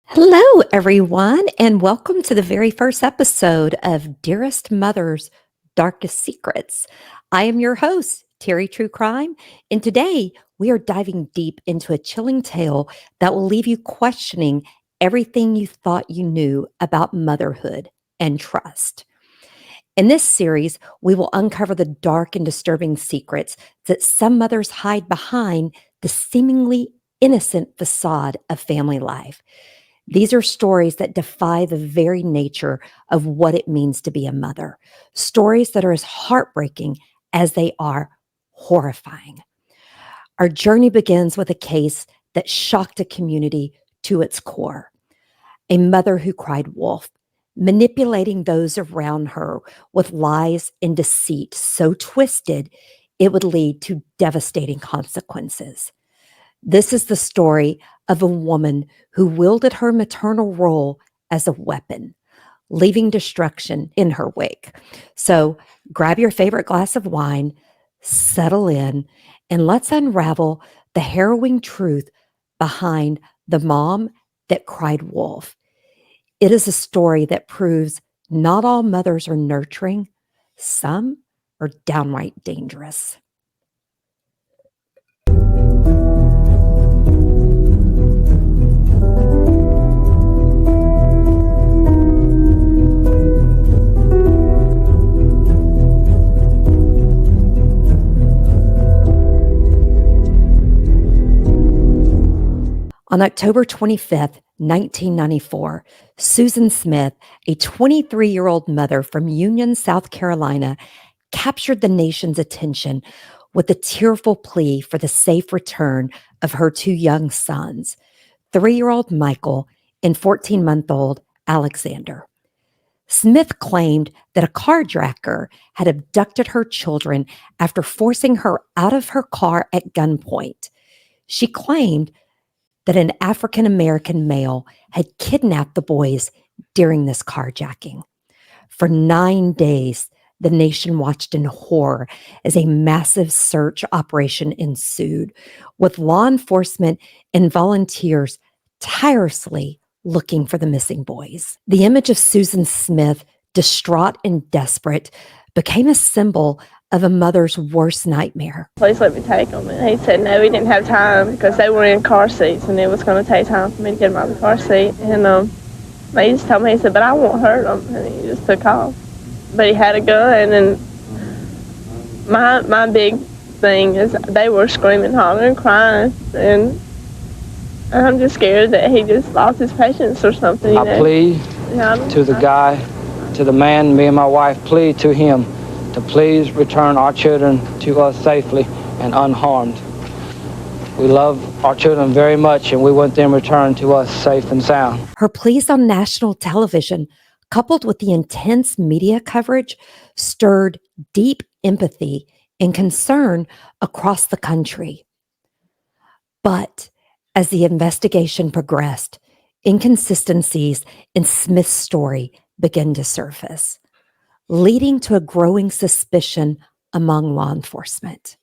Hello, everyone, and welcome to the very first episode of Dearest Mother's Darkest Secrets. I am your host, Teri True Crime, and today we are diving deep into a chilling tale that will leave you questioning everything you thought you knew about motherhood and trust. In this series, we will uncover the dark and disturbing secrets that some mothers hide behind the seemingly innocent facade of family life. These are stories that defy the very nature of what it means to be a mother, stories that are as heartbreaking as they are horrifying. Our journey begins with a case that shocked a community to its core. A mother who cried wolf, manipulating those around her with lies and deceit so twisted it would lead to devastating consequences. This is the story of a woman who wielded her maternal role as a weapon, leaving destruction in her wake. So grab your favorite glass of wine, settle in, and let's unravel the harrowing truth behind the mom that cried wolf. It is a story that proves not all mothers are nurturing, some are downright dangerous. On October 25th, 1994, Susan Smith, a 23-year-old mother from Union, South Carolina, captured the nation's attention with a tearful plea for the safe return of her two young sons, 3-year-old Michael and 14-month-old Alexander. Smith claimed that a carjacker had abducted her children after forcing her out of her car at gunpoint. She claimed that an African American male had kidnapped the boys during this carjacking. For 9 days, the nation watched in horror as a massive search operation ensued, with law enforcement and volunteers tirelessly looking for the missing boys. The image of Susan Smith, distraught and desperate, became a symbol of a mother's worst nightmare. Please let me take them. And he said no, he didn't have time because they were in car seats and it was going to take time for me to get them out of the car seat. And he just told me, he said, but I won't hurt them. And he just took off. But he had a gun, and my big thing is they were screaming, hollering, crying, and I'm just scared that he just lost his patience or something. I plead to the guy, to the man, me and my wife plead to him to please return our children to us safely and unharmed. We love our children very much, and we want them returned to us safe and sound. Her pleas on national television, coupled with the intense media coverage, stirred deep empathy and concern across the country. But as the investigation progressed, inconsistencies in Smith's story began to surface, leading to a growing suspicion among law enforcement.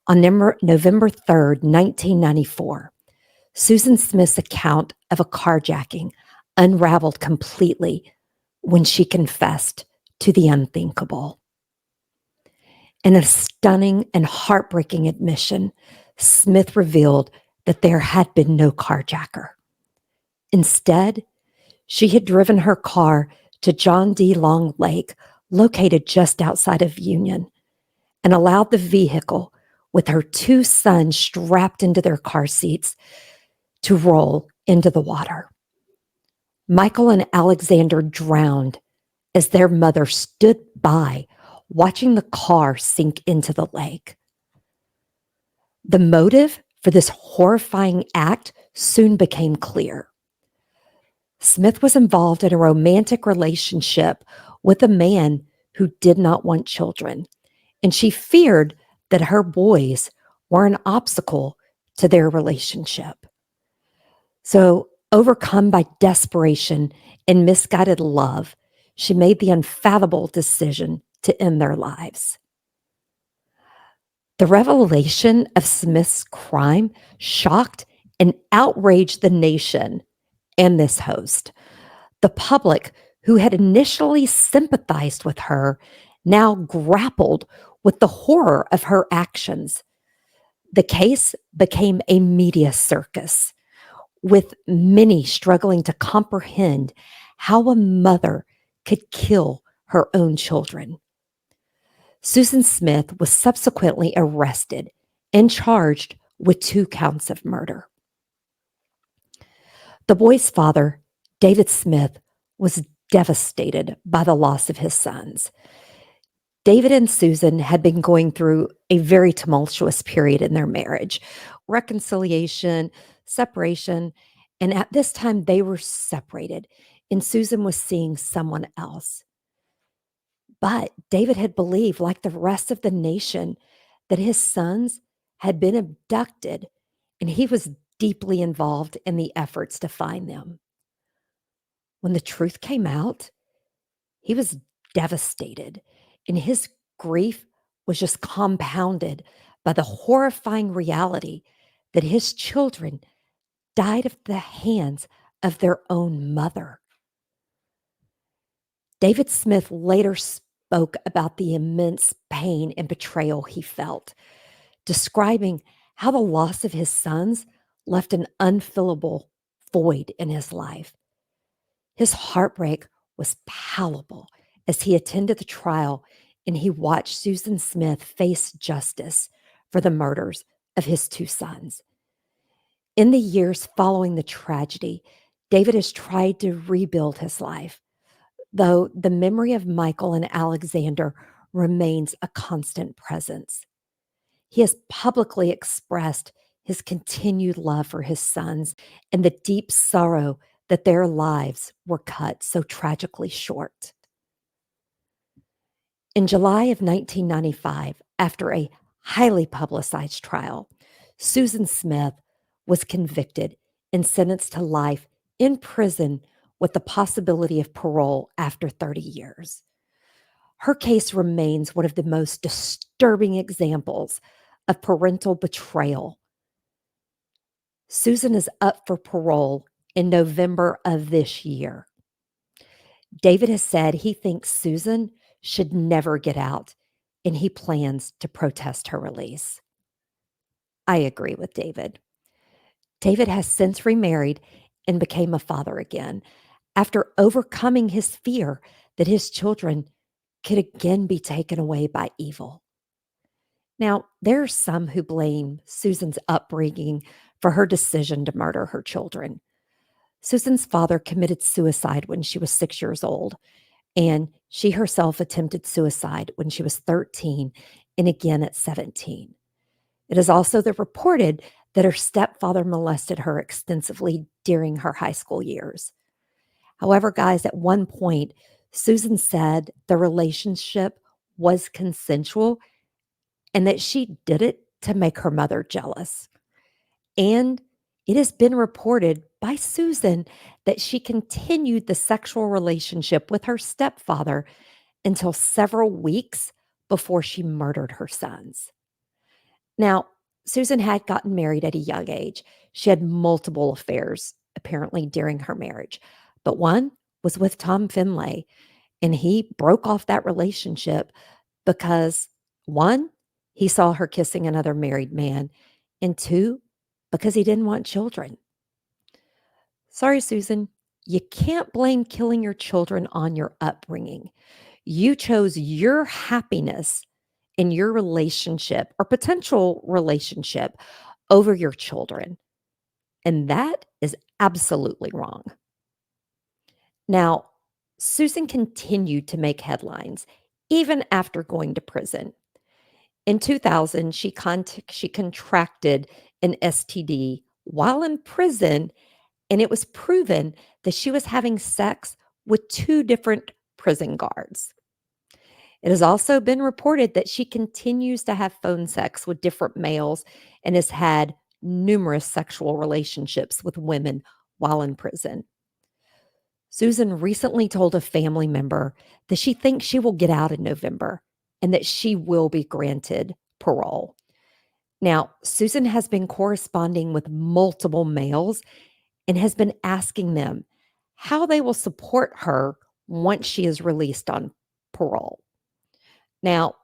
On November 3rd, 1994, Susan Smith's account of a carjacking unraveled completely when she confessed to the unthinkable. In a stunning and heartbreaking admission, Smith revealed that there had been no carjacker. Instead, she had driven her car to John D. Long Lake, located just outside of Union, and allowed the vehicle with her two sons strapped into their car seats to roll into the water. Michael and Alexander drowned as their mother stood by, watching the car sink into the lake. The motive for this horrifying act soon became clear. Smith was involved in a romantic relationship with a man who did not want children, and she feared that her boys were an obstacle to their relationship. So, overcome by desperation and misguided love, she made the unfathomable decision to end their lives. The revelation of Smith's crime shocked and outraged the nation and this host. The public, who had initially sympathized with her, now grappled with the horror of her actions. The case became a media circus, with many struggling to comprehend how a mother could kill her own children. Susan Smith was subsequently arrested and charged with 2 counts of murder. The boy's father, David Smith, was devastated by the loss of his sons. David and Susan had been going through a very tumultuous period in their marriage, reconciliation, separation, and at this time they were separated, and Susan was seeing someone else. But David had believed, like the rest of the nation, that his sons had been abducted, and he was deeply involved in the efforts to find them. When the truth came out, he was devastated, and his grief was just compounded by the horrifying reality that his children died at the hands of their own mother. David Smith later spoke about the immense pain and betrayal he felt, describing how the loss of his sons left an unfillable void in his life. His heartbreak was palpable as he attended the trial and he watched Susan Smith face justice for the murders of his 2 sons. In the years following the tragedy, David has tried to rebuild his life, though the memory of Michael and Alexander remains a constant presence. He has publicly expressed his continued love for his sons and the deep sorrow that their lives were cut so tragically short. In July of 1995, after a highly publicized trial, Susan Smith was convicted and sentenced to life in prison with the possibility of parole after 30 years. Her case remains one of the most disturbing examples of parental betrayal. Susan is up for parole in November of this year. David has said he thinks Susan should never get out, and he plans to protest her release. I agree with David. David has since remarried and became a father again after overcoming his fear that his children could again be taken away by evil. Now, there are some who blame Susan's upbringing for her decision to murder her children. Susan's father committed suicide when she was 6 years old, and she herself attempted suicide when she was 13 and again at 17. It is also reported that her stepfather molested her extensively during her high school years. However, guys, at one point, Susan said the relationship was consensual and that she did it to make her mother jealous. And it has been reported by Susan that she continued the sexual relationship with her stepfather until several weeks before she murdered her sons. Now, Susan had gotten married at a young age. She had multiple affairs, apparently, during her marriage, but one was with Tom Finlay, and he broke off that relationship because, one, he saw her kissing another married man, and two, because he didn't want children. Sorry, Susan, you can't blame killing your children on your upbringing. You chose your happiness in your relationship or potential relationship over your children. And that is absolutely wrong. Now, Susan continued to make headlines even after going to prison. In 2000, she contracted an STD while in prison, and it was proven that she was having sex with 2 different prison guards. It has also been reported that she continues to have phone sex with different males and has had numerous sexual relationships with women while in prison. Susan recently told a family member that she thinks she will get out in November and that she will be granted parole. Now, Susan has been corresponding with multiple males and has been asking them how they will support her once she is released on parole. Now,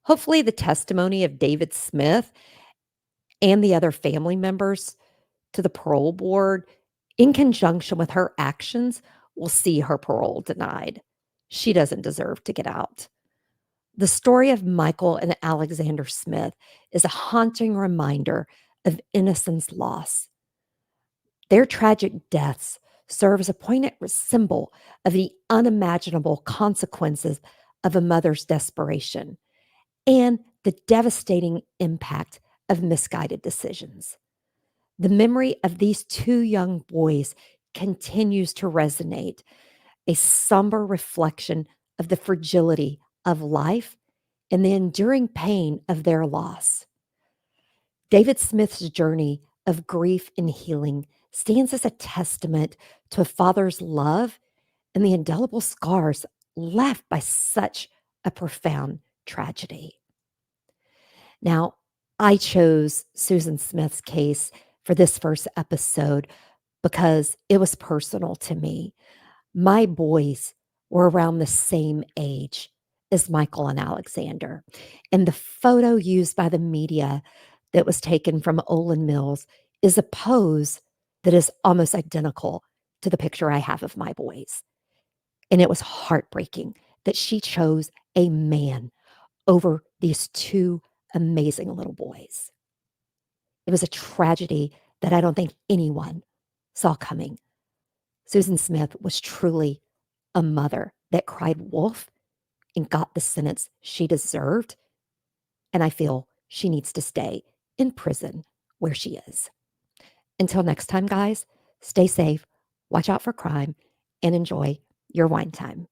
hopefully, the testimony of David Smith and the other family members to the parole board, in conjunction with her actions, will see her parole denied. She doesn't deserve to get out. The story of Michael and Alexander Smith is a haunting reminder of innocence lost. Their tragic deaths serve as a poignant symbol of the unimaginable consequences of a mother's desperation and the devastating impact of misguided decisions. The memory of these two young boys continues to resonate, a somber reflection of the fragility of life and the enduring pain of their loss. David Smith's journey of grief and healing stands as a testament to a father's love and the indelible scars left by such a profound tragedy. Now, I chose Susan Smith's case for this first episode because it was personal to me. My boys were around the same age as Michael and Alexander. And the photo used by the media that was taken from Olin Mills is a pose that is almost identical to the picture I have of my boys. And it was heartbreaking that she chose a man over these two amazing little boys. It was a tragedy that I don't think anyone saw coming. Susan Smith was truly a mother that cried wolf and got the sentence she deserved. And I feel she needs to stay in prison where she is. Until next time, guys, stay safe, watch out for crime, and enjoy your wine time.